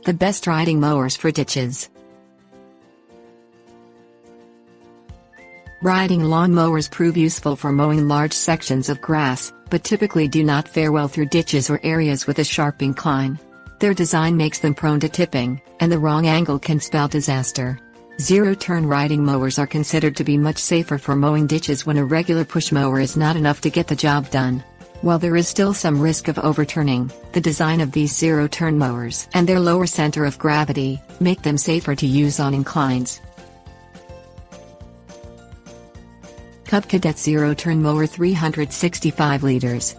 The best riding mowers for ditches. Riding lawn mowers prove useful for mowing large sections of grass, but typically do not fare well through ditches or areas with a sharp incline. Their design makes them prone to tipping, and the wrong angle can spell disaster. Zero-turn riding mowers are considered to be much safer for mowing ditches when a regular push mower is not enough to get the job done. While there is still some risk of overturning, the design of these zero-turn mowers and their lower center of gravity make them safer to use on inclines. Cadet Zero-Turn Mower 365 liters.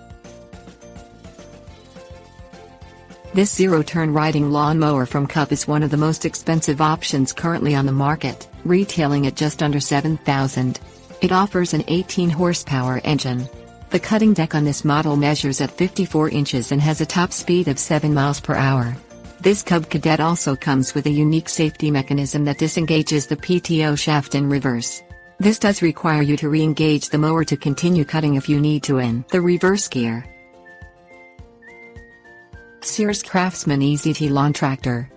This zero-turn riding lawn mower from Cadet is one of the most expensive options currently on the market, retailing at just under $7,000. It offers an 18-horsepower engine. The cutting deck on this model measures at 54 inches and has a top speed of 7 miles per hour. This Cadet also comes with a unique safety mechanism that disengages the PTO shaft in reverse. This does require you to re-engage the mower to continue cutting if you need to in the reverse gear. Sears Craftsman EasyT Lawn Tractor.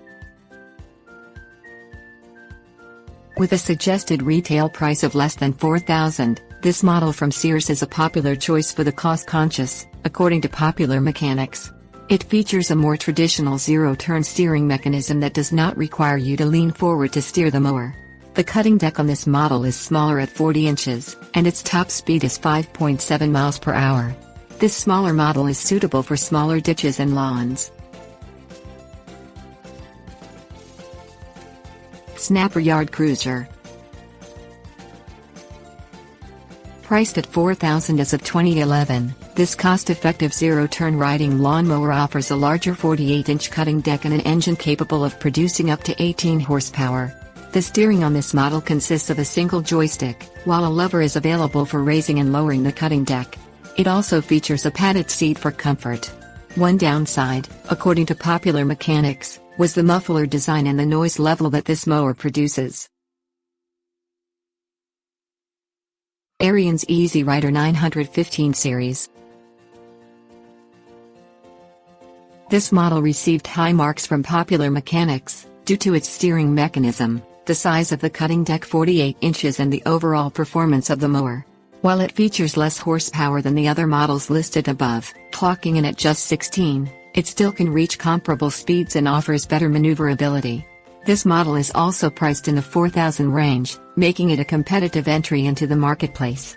With a suggested retail price of less than $4,000, this model from Sears is a popular choice for the cost-conscious, according to Popular Mechanics. It features a more traditional zero-turn steering mechanism that does not require you to lean forward to steer the mower. The cutting deck on this model is smaller at 40 inches, and its top speed is 5.7 miles per hour. This smaller model is suitable for smaller ditches and lawns. Snapper Yard Cruiser. Priced at $4,000 as of 2011, this cost-effective zero-turn riding lawnmower offers a larger 48-inch cutting deck and an engine capable of producing up to 18 horsepower. The steering on this model consists of a single joystick, while a lever is available for raising and lowering the cutting deck. It also features a padded seat for comfort. One downside, according to Popular Mechanics, was the muffler design and the noise level that this mower produces. Ariens Easy Rider 915 series. This model received high marks from Popular Mechanics, due to its steering mechanism, the size of the cutting deck 48 inches and the overall performance of the mower. While it features less horsepower than the other models listed above, clocking in at just 16, it still can reach comparable speeds and offers better maneuverability. This model is also priced in the $4,000 range, making it a competitive entry into the marketplace.